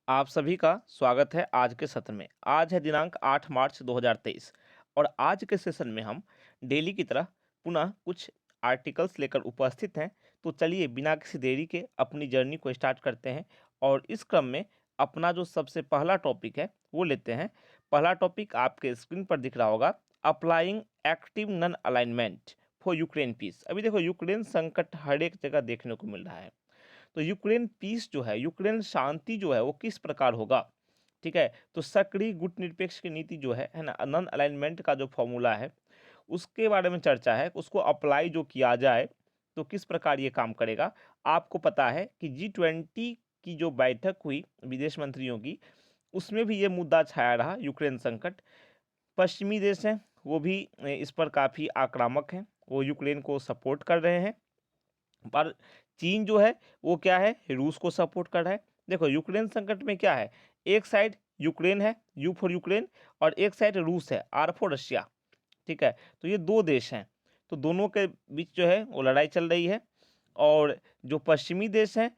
आप सभी का स्वागत है आज के सत्र में। आज है दिनांक 8 मार्च 2023 और आज के सेशन में हम डेली की तरह पुनः कुछ आर्टिकल्स लेकर उपस्थित हैं। तो चलिए बिना किसी देरी के अपनी जर्नी को स्टार्ट करते हैं और इस क्रम में अपना जो सबसे पहला टॉपिक है वो लेते हैं। पहला टॉपिक आपके स्क्रीन पर दिख रहा होगा, applying active non alignment for Ukraine peace. अभी देखो यूक्रेन संकट हर एक जगह देखने को मिल रहा है, तो यूक्रेन पीस जो है, यूक्रेन शांति जो है वो किस प्रकार होगा। ठीक है, तो सक्रिय गुटनिरपेक्ष की नीति जो है ना, नॉन अलाइनमेंट का जो फॉर्मूला है उसके बारे में चर्चा है। उसको अप्लाई जो किया जाए तो किस प्रकार ये काम करेगा। आपको पता है कि G20 की जो बैठक हुई विदेश मंत्रियों की, उसमें भी ये मुद्दा छाया रहा, यूक्रेन संकट। पश्चिमी देश हैं वो भी इस पर काफ़ी आक्रामक हैं, वो यूक्रेन को सपोर्ट कर रहे हैं। पर चीन जो है वो क्या है, रूस को सपोर्ट कर रहा है। देखो यूक्रेन संकट में क्या है, एक साइड यूक्रेन है, यू फॉर यूक्रेन, और एक साइड रूस है, आर फॉर रशिया। ठीक है, तो ये दो देश हैं, तो दोनों के बीच जो है वो लड़ाई चल रही है। और जो पश्चिमी देश हैं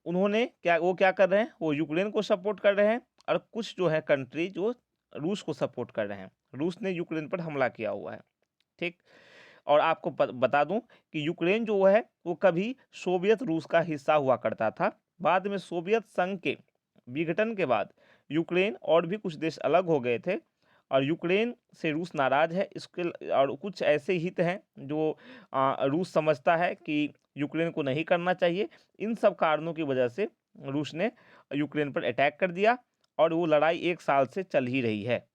उन्होंने क्या कर रहे हैं, वो यूक्रेन को सपोर्ट कर रहे हैं, और कुछ जो है कंट्री जो रूस को सपोर्ट कर रहे हैं। रूस ने यूक्रेन पर हमला किया हुआ है। ठीक, और आपको बता दूं कि यूक्रेन जो है वो कभी सोवियत रूस का हिस्सा हुआ करता था। बाद में सोवियत संघ के विघटन के बाद यूक्रेन और भी कुछ देश अलग हो गए थे, और यूक्रेन से रूस नाराज है इसके, और कुछ ऐसे हित हैं जो रूस समझता है कि यूक्रेन को नहीं करना चाहिए। इन सब कारणों की वजह से रूस ने यूक्रेन पर अटैक कर दिया, और वो लड़ाई 1 साल से चल ही रही है।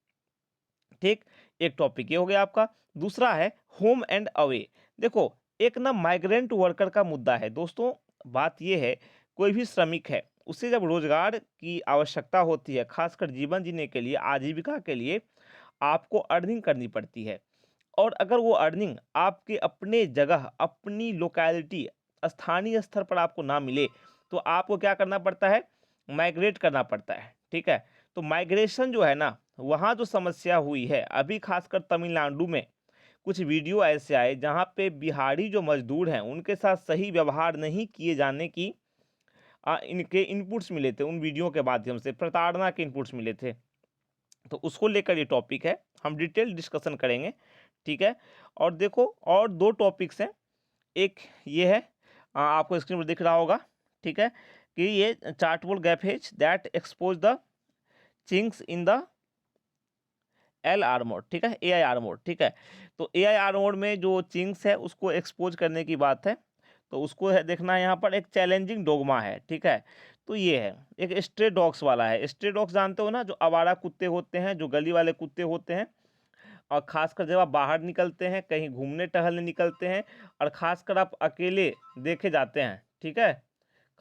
ठीक, एक टॉपिक ये हो गया आपका। दूसरा है होम एंड अवे। देखो एक ना माइग्रेंट वर्कर का मुद्दा है दोस्तों। बात ये है, कोई भी श्रमिक है उसे जब रोजगार की आवश्यकता होती है, खासकर जीवन जीने के लिए, आजीविका के लिए आपको अर्निंग करनी पड़ती है। और अगर वो अर्निंग आपके अपने जगह, अपनी लोकेलिटी, स्थानीय स्तर पर आपको ना मिले, तो आपको क्या करना पड़ता है, माइग्रेट करना पड़ता है। ठीक है, तो माइग्रेशन जो है ना, वहाँ जो समस्या हुई है अभी, खासकर तमिलनाडु में कुछ वीडियो ऐसे आए जहाँ पे बिहारी जो मजदूर हैं उनके साथ सही व्यवहार नहीं किए जाने की इनके इनपुट्स मिले थे। उन वीडियो के माध्यम से प्रताड़ना के इनपुट्स मिले थे, तो उसको लेकर ये टॉपिक है, हम डिटेल डिस्कशन करेंगे। ठीक है, और देखो और दो टॉपिक्स हैं। एक ये है, आपको स्क्रीन पर दिख रहा होगा। ठीक है, कि ये charitable gap has that expose the chinks in the L R mode. ठीक है, ए आई आर मोड। ठीक है, तो ए आई आर मोड में जो चिंक्स है उसको एक्सपोज करने की बात है, तो उसको है देखना है। यहाँ पर एक चैलेंजिंग डोगमा है। ठीक है, तो ये है एक स्ट्रे डॉग्स वाला है। स्ट्रे डॉग्स जानते हो ना, जो आवारा कुत्ते होते हैं, जो गली वाले कुत्ते होते हैं, और खासकर जब आप बाहर निकलते हैं, कहीं घूमने टहलने निकलते हैं, और खासकर आप अकेले देखे जाते हैं। ठीक है,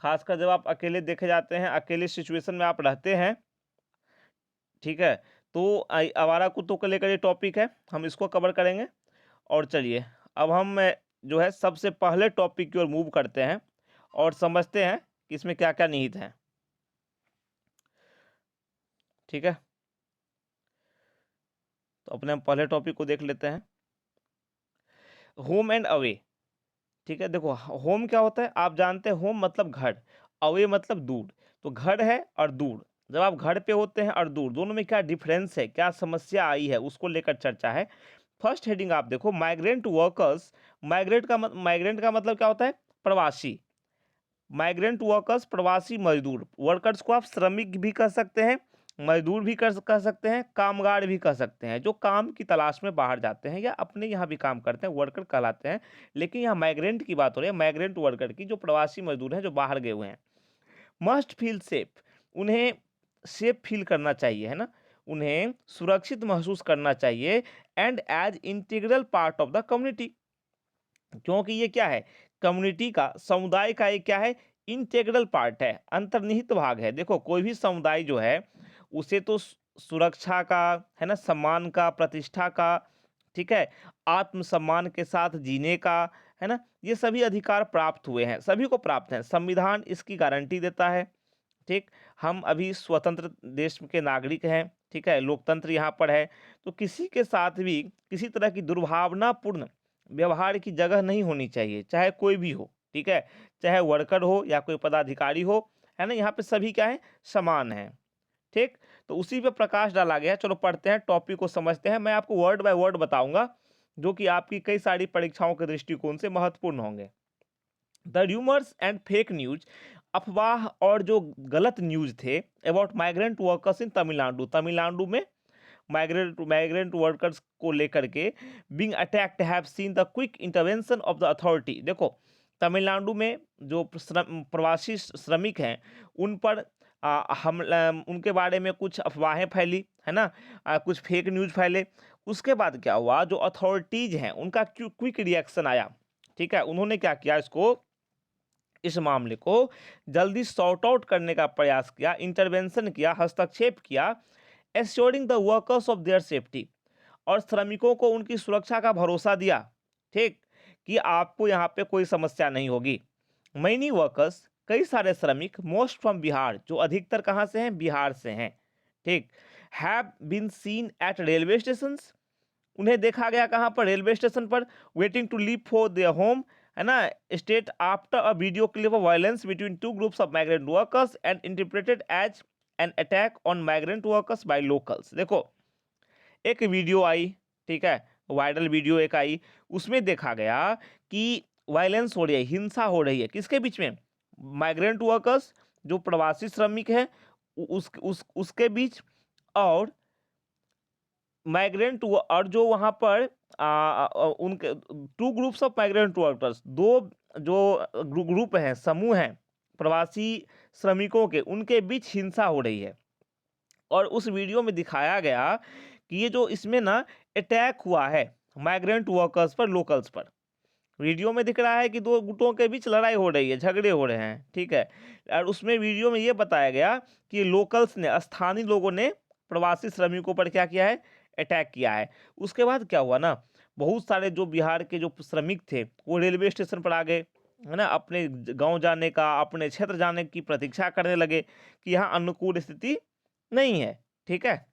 खासकर जब आप अकेले देखे जाते हैं, अकेले सिचुएशन में आप रहते हैं। ठीक है, तो आवारा कुत्तों को लेकर ये टॉपिक है, हम इसको कवर करेंगे। और चलिए अब हम जो है सबसे पहले टॉपिक की ओर मूव करते हैं और समझते हैं कि इसमें क्या क्या निहित है। ठीक है, तो अपने हम पहले टॉपिक को देख लेते हैं, होम एंड अवे। ठीक है, देखो होम क्या होता है, आप जानते हैं होम मतलब घर, अवे मतलब दूर। तो घर है और दूर, जब आप घर पे होते हैं और दूर, दोनों में क्या डिफरेंस है, क्या समस्या आई है, उसको लेकर चर्चा है। फर्स्ट हेडिंग आप देखो, माइग्रेंट वर्कर्स। माइग्रेंट का मतलब क्या होता है, प्रवासी। माइग्रेंट वर्कर्स प्रवासी मजदूर। वर्कर्स को आप श्रमिक भी कह सकते हैं, मजदूर भी कह सकते हैं, कामगार भी कह सकते हैं, जो काम की तलाश में बाहर जाते हैं या अपने यहाँ भी काम करते हैं, वर्कर कहलाते हैं। लेकिन यहाँ माइग्रेंट की बात हो रही है, माइग्रेंट वर्कर की, जो प्रवासी मजदूर हैं जो बाहर गए हुए हैं। मस्ट फील सेफ, उन्हें सेफ फील करना चाहिए, है ना, उन्हें सुरक्षित महसूस करना चाहिए। And as integral part of the community, क्योंकि ये क्या है, कम्युनिटी का, समुदाय का एक क्या है, इंटेग्रल पार्ट है, अंतर्निहित भाग है। देखो कोई भी समुदाय जो है उसे तो सुरक्षा का, है ना, सम्मान का, प्रतिष्ठा का, ठीक है, आत्मसम्मान के साथ जीने का, है ना, ये सभी अधिकार प्राप्त हुए हैं, सभी को प्राप्त हैं, संविधान इसकी गारंटी देता है। ठीक, हम अभी स्वतंत्र देश के नागरिक हैं। ठीक है, लोकतंत्र यहाँ पर है, तो किसी के साथ भी किसी तरह की दुर्भावनापूर्ण व्यवहार की जगह नहीं होनी चाहिए, चाहे कोई भी हो। ठीक है, चाहे वर्कर हो या कोई पदाधिकारी हो, है ना, यहाँ पे सभी क्या है, समान हैं। ठीक, तो उसी पे प्रकाश डाला गया है। चलो पढ़ते हैं, टॉपिक को समझते हैं। मैं आपको वर्ड बाय वर्ड बताऊंगा जो कि आपकी कई सारी परीक्षाओं के दृष्टिकोण से महत्वपूर्ण होंगे। The rumours and fake news, अफवाह और जो गलत न्यूज थे about migrant workers in Tamil Nadu, Tamil Nadu में माइग्रेंट वर्कर्स को लेकर के being attacked have seen the quick intervention of the authority. देखो तमिलनाडु में जो प्रवासी श्रमिक हैं उन पर उनके बारे में कुछ अफवाहें फैली है ना, कुछ फेक न्यूज फैले। उसके बाद क्या हुआ, जो अथॉरिटीज हैं उनका क्विक रिएक्शन आया। ठीक है, उन्होंने क्या किया, इस मामले को जल्दी सॉर्ट आउट करने का प्रयास किया, इंटरवेंशन किया, हस्तक्षेप किया, assuring the workers of their safety, और श्रमिकों को उनकी सुरक्षा का भरोसा दिया। ठीक, कि आपको यहाँ पे कोई समस्या नहीं होगी। मैनी वर्कर्स, कई सारे श्रमिक, मोस्ट फ्रॉम बिहार, जो अधिकतर कहाँ से हैं, बिहार से हैं। ठीक, have been seen at railway station, उन्हें देखा गया कहाँ पर, रेलवे स्टेशन पर, waiting to leave for their home, है ना, state after a video clip of violence between two groups of migrant workers and interpreted as an attack on migrant workers by locals. देखो एक video आई, ठीक है, viral video एक आई, उसमें देखा गया कि वायलेंस हो रही है, हिंसा हो रही है, किसके बीच में, माइग्रेंट वर्कर्स जो प्रवासी श्रमिक हैं उसके बीच, और माइग्रेंट और जो वहाँ पर उनके to groups of migrant workers, दो जो ग्रुप हैं, समूह हैं प्रवासी श्रमिकों के, उनके बीच हिंसा हो रही है। और उस वीडियो में दिखाया गया कि ये जो इसमें ना अटैक हुआ है माइग्रेंट वर्कर्स पर, लोकल्स पर। वीडियो में दिख रहा है कि दो गुटों के बीच लड़ाई हो रही है, झगड़े हो रहे हैं। ठीक है, और उसमें वीडियो में ये बताया गया कि लोकल्स ने, स्थानीय लोगों ने प्रवासी श्रमिकों पर क्या किया है, अटैक किया है। उसके बाद क्या हुआ ना, बहुत सारे जो बिहार के जो श्रमिक थे वो रेलवे स्टेशन पर आ गए, है ना, अपने गांव जाने का, अपने क्षेत्र जाने की प्रतीक्षा करने लगे कि यहाँ अनुकूल स्थिति नहीं है। ठीक है,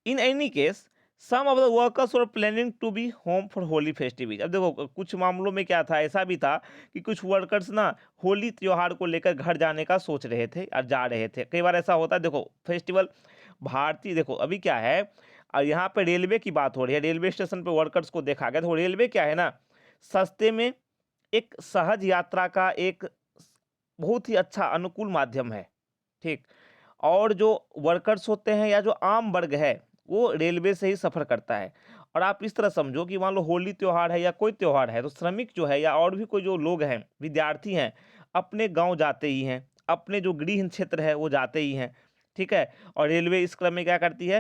in any case some of the workers were planning to be home for Holi festival. अब देखो कुछ मामलों में क्या था, ऐसा भी था कि कुछ वर्कर्स ना होली त्योहार को लेकर घर जाने का सोच रहे थे और जा रहे थे। कई बार ऐसा होता है, देखो फेस्टिवल भारतीय, देखो अभी क्या है, और यहाँ पे रेलवे की बात हो रही है, रेलवे स्टेशन पे वर्कर्स को देखा गया, तो रेलवे क्या है ना, सस्ते में एक सहज यात्रा का एक बहुत ही अच्छा अनुकूल माध्यम है। ठीक, और जो वर्कर्स होते हैं या जो आम वर्ग है वो रेलवे से ही सफ़र करता है। और आप इस तरह समझो कि मान लो होली त्योहार है या कोई त्योहार है, तो श्रमिक जो है या और भी कोई जो लोग हैं, विद्यार्थी हैं, अपने गांव जाते ही हैं, अपने जो गृह क्षेत्र है वो जाते ही हैं। ठीक है, और रेलवे इस क्रम में क्या करती है,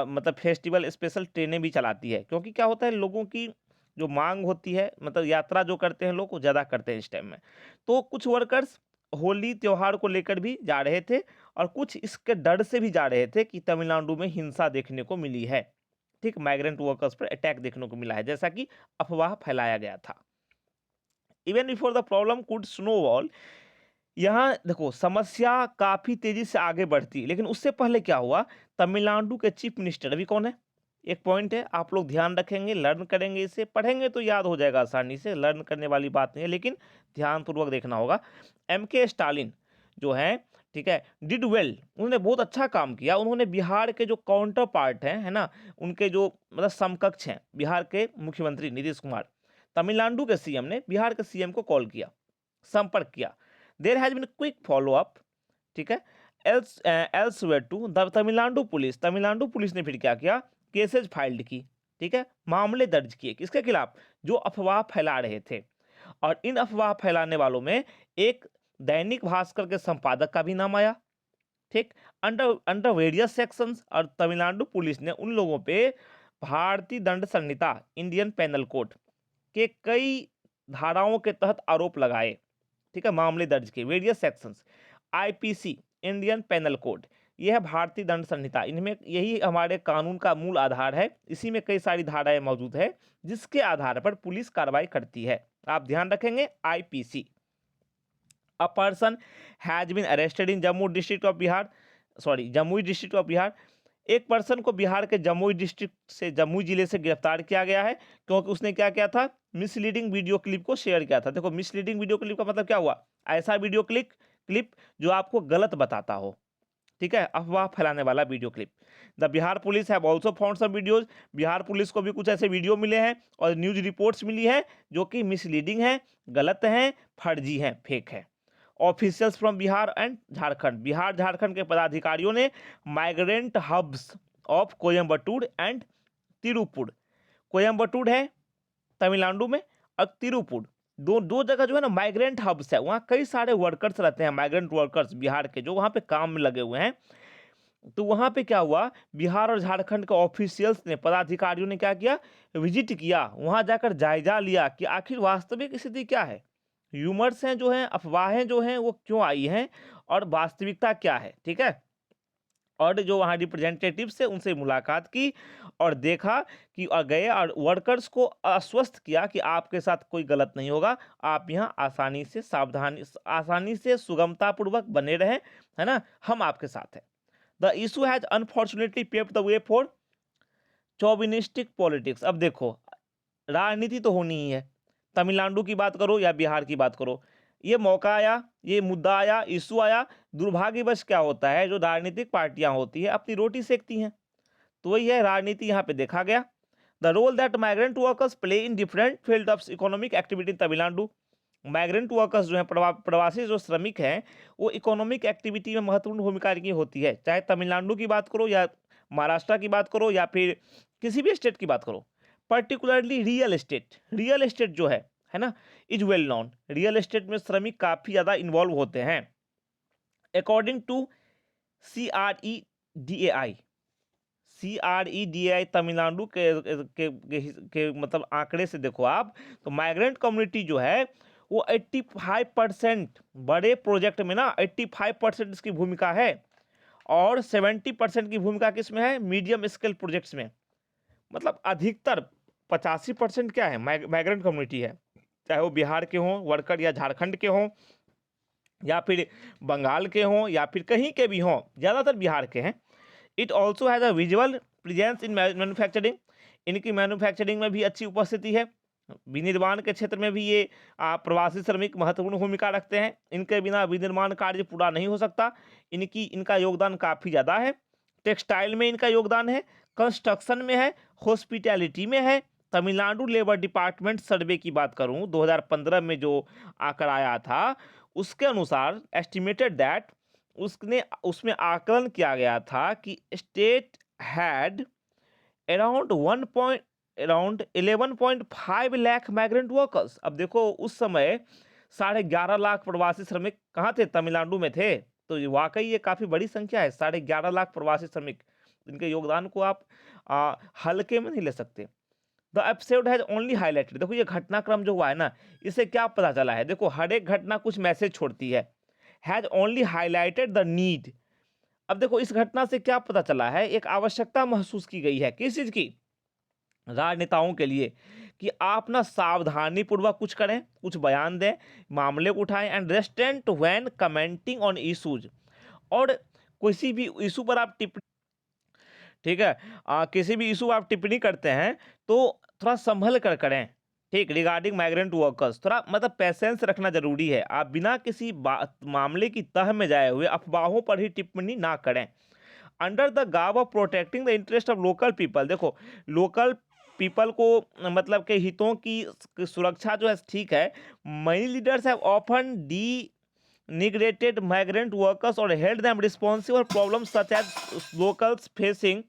मतलब फेस्टिवल स्पेशल ट्रेनें भी चलाती है, क्योंकि क्या होता है, लोगों की जो मांग होती है, मतलब यात्रा जो करते हैं लोग वो ज़्यादा करते हैं इस टाइम में। तो कुछ वर्कर्स होली त्योहार को लेकर भी जा रहे थे, और कुछ इसके डर से भी जा रहे थे कि तमिलनाडु में हिंसा देखने को मिली है। ठीक, माइग्रेंट वर्कर्स पर अटैक देखने को मिला है, जैसा कि अफवाह फैलाया गया था। Even before the problem could snowball, यहाँ देखो समस्या काफी तेजी से आगे बढ़ती है, लेकिन उससे पहले क्या हुआ, तमिलनाडु के चीफ मिनिस्टर, अभी कौन है, एक पॉइंट है, आप लोग ध्यान रखेंगे, लर्न करेंगे, इसे पढ़ेंगे तो याद हो जाएगा आसानी से, लर्न करने वाली बात नहीं है, लेकिन ध्यानपूर्वक देखना होगा। MK स्टालिन जो है, ठीक है, डिड वेल, उन्होंने बहुत अच्छा काम किया। उन्होंने बिहार के जो काउंटर पार्ट हैं, है ना, उनके जो मतलब समकक्ष हैं, बिहार के मुख्यमंत्री नीतीश कुमार, तमिलनाडु के CM ने बिहार के CM को कॉल किया, संपर्क किया। There has been quick follow up. ठीक है, elsewhere to the Tamil Nadu police ने फिर क्या किया, केसेज फाइल्ड की। ठीक है, मामले दर्ज किए, किसके खिलाफ, जो अफवाह फैला रहे थे। और इन अफवाह फैलाने वालों में एक दैनिक भास्कर के संपादक का भी नाम आया। ठीक, अंडर अंडर वेरियस सेक्शंस, और तमिलनाडु पुलिस ने उन लोगों पे भारतीय दंड संहिता, इंडियन पेनल कोड के कई धाराओं के तहत आरोप लगाए। ठीक है, मामले दर्ज किए, various sections, IPC, Indian penal code, यह है भारतीय दंड संहिता, इनमें यही हमारे कानून का मूल आधार है, इसी में कई सारी धाराएं मौजूद है जिसके आधार पर पुलिस कार्रवाई करती है। आप ध्यान रखेंगे, IPC। A person has been arrested in Jammu district of Bihar, Jamui district of Bihar, एक पर्सन को बिहार के जमुई डिस्ट्रिक्ट से, जमुई जिले से गिरफ्तार किया गया है, क्योंकि उसने क्या किया था, मिसलीडिंग वीडियो क्लिप को शेयर किया था। देखो मिसलीडिंग वीडियो क्लिप का मतलब क्या हुआ, ऐसा वीडियो क्लिप जो आपको गलत बताता हो, ठीक है, अफवाह फैलाने वाला video clip. The Bihar police have also found some videos, Bihar police को भी कुछ ऐसे वीडियो मिले हैं और न्यूज रिपोर्ट्स मिली है जो कि मिसलीडिंग है, गलत हैं, फर्जी हैं, फेक है। Officials from Bihar and Jharkhand, Bihar Jharkhand के पदाधिकारियों ने migrant hubs of Coimbatore and Tiruppur, Coimbatore है तमिलनाडु में और तिरुपुर, दो दो जगह जो है ना माइग्रेंट हब्स है, वहाँ कई सारे वर्कर्स रहते हैं, माइग्रेंट वर्कर्स बिहार के जो वहाँ पे काम में लगे हुए हैं। तो वहाँ पे क्या हुआ, बिहार और झारखंड के ऑफिशियल्स ने, पदाधिकारियों ने क्या किया, विजिट किया, वहाँ जाकर जायजा लिया कि आखिर वास्तविक स्थिति क्या है, ह्यूमर्स हैं जो हैं, अफवाहें जो हैं वो क्यों आई हैं और वास्तविकता क्या है। ठीक है, और जो वहाँ रिप्रेजेंटेटिव्स थे उनसे मुलाकात की और देखा कि गए और वर्कर्स को आश्वस्त किया कि आपके साथ कोई गलत नहीं होगा, आप यहाँ आसानी से आसानी से सुगमतापूर्वक बने रहें, है ना, हम आपके साथ हैं। The issue has unfortunately paved the way for चौविनिस्टिक politics. अब देखो, राजनीति तो होनी ही है, तमिलनाडु की बात करो या बिहार की बात करो, ये मौका आया, ये मुद्दा आया, इशू आया, दुर्भाग्यवश क्या होता है, जो राजनीतिक पार्टियां होती है अपनी रोटी सेकती हैं, तो वही है राजनीति यहाँ पे देखा गया। The role that migrant workers play in different field of economic activity in Tamil Nadu, migrant workers जो हैं, प्रवासी जो श्रमिक हैं, वो इकोनॉमिक एक्टिविटी में महत्वपूर्ण भूमिका की होती है, चाहे तमिलनाडु की बात करो या महाराष्ट्र की बात करो या फिर किसी भी स्टेट की बात करो। पर्टिकुलरली रियल एस्टेट जो है ना, is well known, real estate में श्रमिक काफ़ी ज़्यादा इन्वॉल्व होते हैं। अकॉर्डिंग टू CREDAI तमिलनाडु के मतलब आंकड़े से देखो आप, तो माइग्रेंट कम्युनिटी जो है वो 85% बड़े प्रोजेक्ट में ना 85% इसकी भूमिका है और 70% की भूमिका किस में है, मीडियम स्केल प्रोजेक्ट्स में। मतलब अधिकतर 85% क्या है, माइग्रेंट कम्युनिटी है, चाहे वो बिहार के हों वर्कर या झारखंड के हों या फिर बंगाल के हों या फिर कहीं के भी हों, ज़्यादातर बिहार के हैं। It also has a visual presence in manufacturing, इनकी मैन्युफैक्चरिंग में भी अच्छी उपस्थिति है, विनिर्माण के क्षेत्र में भी ये प्रवासी श्रमिक महत्वपूर्ण भूमिका रखते हैं, इनके बिना विनिर्माण कार्य पूरा नहीं हो सकता, इनका योगदान काफ़ी ज़्यादा है। टेक्सटाइल में इनका योगदान है, कंस्ट्रक्शन में है, हॉस्पिटैलिटी में है। तमिलनाडु लेबर डिपार्टमेंट सर्वे की बात करूं 2015 में जो आंकड़ा आया था, उसके अनुसार एस्टिमेटेड दैट उसमें आकलन किया गया था कि state had around 11.5 lakh migrant workers. अब देखो उस समय 11.5 लाख प्रवासी श्रमिक कहाँ थे, तमिलनाडु में थे, तो ये वाकई ये काफ़ी बड़ी संख्या है, 11.5 लाख प्रवासी श्रमिक, इनके योगदान को आप हल्के में नहीं ले सकते। The episode has only highlighted, देखो ये घटनाक्रम जो हुआ है ना, इससे क्या पता चला है, देखो हर एक घटना कुछ मैसेज छोड़ती है। Has only highlighted the need, अब देखो इस घटना से क्या पता चला है, एक आवश्यकता महसूस की गई है, किस चीज की, राजनेताओं के लिए, कि आप ना सावधानी पूर्वक कुछ करें, कुछ बयान दें, मामले को उठाएं, and restraint when commenting on issues, और किसी भी इशू पर आप टिप्पणी, ठीक है, किसी भी इशू आप टिप्पणी करते हैं तो थोड़ा संभल कर करें, ठीक, रिगार्डिंग माइग्रेंट वर्कर्स, थोड़ा मतलब पेशेंस रखना जरूरी है, आप बिना किसी मामले की तह में जाए हुए अफवाहों पर ही टिप्पणी ना करें। Under the Gao of protecting the interest of local people, देखो लोकल पीपल को मतलब के हितों की सुरक्षा जो है, ठीक है, many leaders have often denigrated migrant workers और held them responsible problems such as locals facing,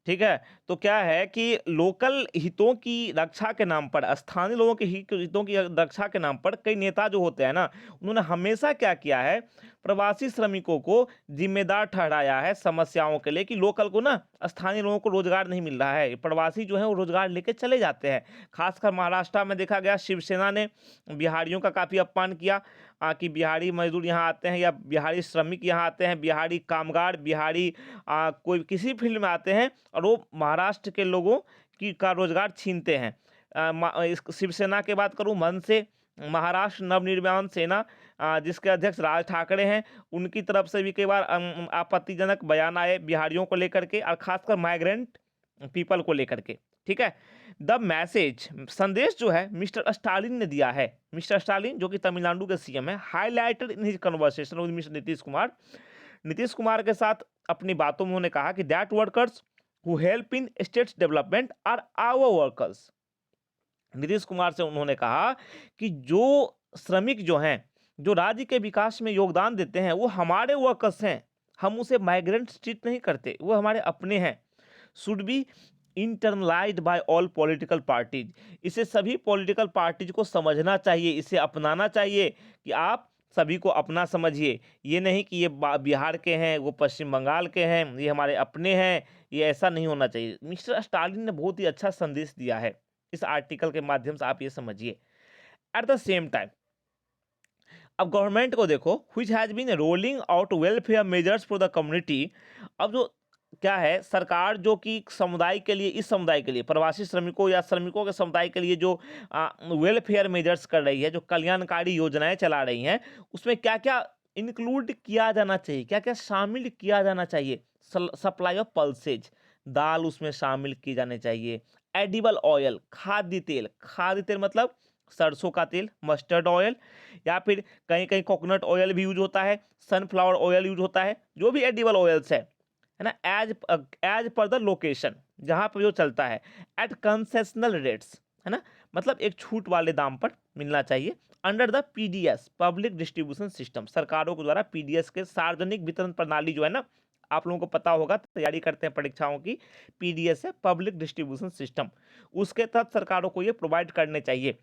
ठीक है, तो क्या है कि लोकल हितों की रक्षा के नाम पर, स्थानीय लोगों के हितों की रक्षा के नाम पर कई नेता जो होते हैं ना, उन्होंने हमेशा क्या किया है, प्रवासी श्रमिकों को जिम्मेदार ठहराया है समस्याओं के लिए, कि लोकल को ना, स्थानीय लोगों को रोजगार नहीं मिल रहा है, प्रवासी जो है वो रोजगार लेके चले जाते हैं। खासकर महाराष्ट्र में देखा गया, शिवसेना ने बिहारियों का काफ़ी अपमान किया, कि बिहारी मजदूर यहाँ आते हैं या बिहारी श्रमिक यहाँ आते हैं, बिहारी कामगार, बिहारी कोई किसी फील्ड में आते हैं और वो महाराष्ट्र के लोगों की का रोजगार छीनते हैं। शिवसेना की बात करूँ, मन से महाराष्ट्र नवनिर्माण सेना, जिसके अध्यक्ष राज ठाकरे हैं, उनकी तरफ से भी कई बार आपत्तिजनक बयान आए बिहारियों को लेकर के और खासकर माइग्रेंट पीपल को लेकर के, ठीक है। द मैसेज, संदेश जो है मिस्टर स्टालिन ने दिया है, मिस्टर स्टालिन जो कि तमिलनाडु के सीएम है, highlighted in his conversation with mister Nitish Kumar, Nitish Kumar के साथ अपनी बातों में उन्होंने कहा कि that workers who help in states development are our workers. Nitish Kumar से उन्होंने कहा कि जो श्रमिक जो हैं, जो राज्य के विकास में योगदान देते हैं, वो हमारे वर्कर्स हैं। हम उसे माइग्रेंट्स ट्रीट नहीं करते, वो हमारे अपने हैं। Should be internalized by all political parties. इसे सभी पॉलिटिकल पार्टीज को समझना चाहिए, इसे अपनाना चाहिए कि आप सभी को अपना समझिए। ये नहीं कि ये बिहार के हैं, वो पश्चिम बंगाल के हैं, ये हमारे अपने हैं, ये ऐसा नहीं होना चाहिए। मिस्टर स्टालिन ने बहुत ही अच्छा संदेश दिया है इस आर्टिकल के माध्यम से, आप ये समझिए। एट द सेम टाइम अब गवर्नमेंट को देखो, which has been rolling out welfare measures for the community. अब जो क्या है, सरकार जो कि समुदाय के लिए, इस समुदाय के लिए, प्रवासी श्रमिकों या श्रमिकों के समुदाय के लिए जो वेलफेयर मेजर्स कर रही है, जो कल्याणकारी योजनाएं चला रही हैं, उसमें क्या क्या इंक्लूड किया जाना चाहिए, क्या क्या शामिल किया जाना चाहिए। सप्लाई ऑफ पल्सेज, दाल उसमें शामिल की जाने चाहिए। एडिबल ऑयल, खाद्य तेल मतलब सरसों का तेल, मस्टर्ड ऑयल, या फिर कहीं कहीं कोकोनट ऑयल भी यूज होता है, सनफ्लावर ऑयल यूज होता है, जो भी एडिबल ऑयल्स है ना, एज पर द लोकेशन, जहाँ पर जो चलता है, एट कंसेशनल रेट्स, है ना, मतलब एक छूट वाले दाम पर मिलना चाहिए। Under the PDS, public distribution system, सरकारों के द्वारा पीडीएस के सार्वजनिक वितरण प्रणाली जो है ना, आप लोगों को पता होगा, तैयारी करते हैं परीक्षाओं की, पीडीएस है पब्लिक डिस्ट्रीब्यूशन सिस्टम, उसके तहत सरकारों को ये प्रोवाइड करने चाहिए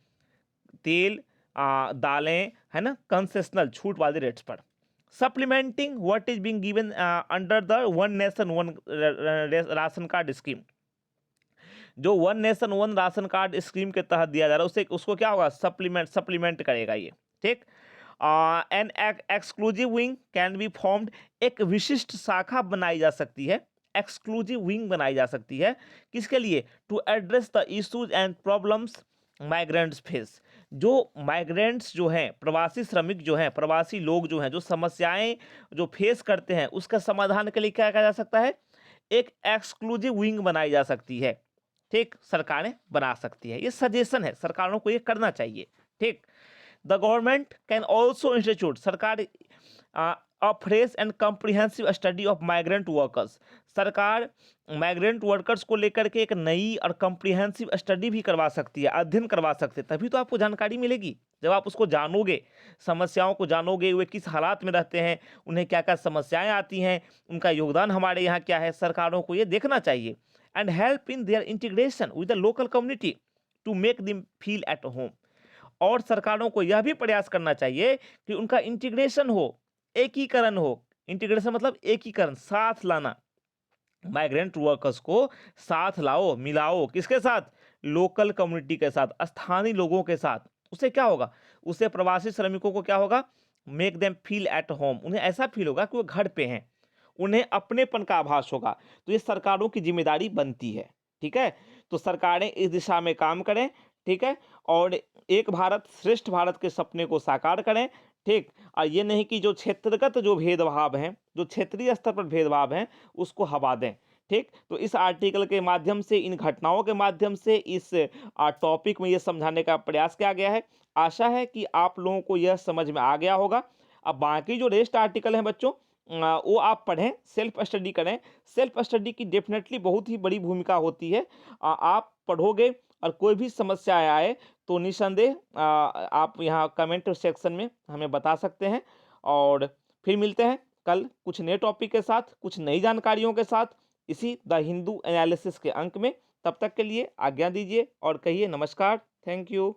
तेल, दालें, है ना, कंसेशनल छूट वाले रेट्स पर। Supplementing what is being given under the one nation one ration card scheme, जो one nation one ration card scheme के तहत दिया जा रहा है, उसे उसको क्या होगा, सप्लीमेंट करेगा ये, ठीक। An exclusive wing can be formed, एक विशिष्ट शाखा बनाई जा सकती है, एक्सक्लूसिव विंग बनाई जा सकती है, किसके लिए, to address the issues and problems migrants face. जो माइग्रेंट्स जो हैं, प्रवासी श्रमिक जो हैं, प्रवासी लोग जो हैं, जो समस्याएं जो फेस करते हैं, उसका समाधान के लिए क्या किया जा सकता है, एक एक्सक्लूसिव विंग बनाई जा सकती है, ठीक, सरकारें बना सकती है। ये सजेशन है, सरकारों को ये करना चाहिए, ठीक। The government can also institute, सरकार a fresh and comprehensive study of migrant workers, सरकार माइग्रेंट वर्कर्स को लेकर के एक नई और कॉम्प्रिहेंसिव स्टडी भी करवा सकती है, अध्ययन करवा सकते हैं, तभी तो आपको जानकारी मिलेगी। जब आप उसको जानोगे, समस्याओं को जानोगे, वे किस हालात में रहते हैं, उन्हें क्या क्या समस्याएं आती हैं, उनका योगदान हमारे यहाँ क्या है, सरकारों को ये देखना चाहिए। And help in their integration with the local community to make them feel at home, और सरकारों को यह भी प्रयास करना चाहिए कि उनका इंटीग्रेशन हो, एकीकरण हो। इंटीग्रेशन मतलब एकीकरण, साथ लाना, माइग्रेंट वर्कर्स को साथ लाओ, मिलाओ, किसके साथ, लोकल कम्युनिटी के साथ, स्थानीय लोगों के साथ। उससे क्या होगा, उससे प्रवासी श्रमिकों को क्या होगा, make them feel at home, उन्हें ऐसा फील होगा कि वो घर पे हैं, उन्हें अपनेपन का आभास होगा। तो ये सरकारों की जिम्मेदारी बनती है, ठीक है। तो सरकारें इस दिशा में काम करें, ठीक है, और एक भारत श्रेष्ठ भारत के सपने को साकार करें, ठीक। और ये नहीं कि जो क्षेत्रगत जो भेदभाव हैं, जो क्षेत्रीय स्तर पर भेदभाव हैं, उसको हवा दें, ठीक। तो इस आर्टिकल के माध्यम से, इन घटनाओं के माध्यम से, इस टॉपिक में ये समझाने का प्रयास किया गया है। आशा है कि आप लोगों को यह समझ में आ गया होगा। अब बाकी जो रेस्ट आर्टिकल हैं बच्चों, वो आप पढ़ें, सेल्फ स्टडी करें। सेल्फ स्टडी की डेफिनेटली बहुत ही बड़ी भूमिका होती है। आप पढ़ोगे और कोई भी समस्या आए तो निसंदेह आप यहाँ कमेंट सेक्शन में हमें बता सकते हैं। और फिर मिलते हैं कल कुछ नए टॉपिक के साथ, कुछ नई जानकारियों के साथ, इसी द हिंदू एनालिसिस के अंक में। तब तक के लिए आज्ञा दीजिए और कहिए नमस्कार, थैंक यू।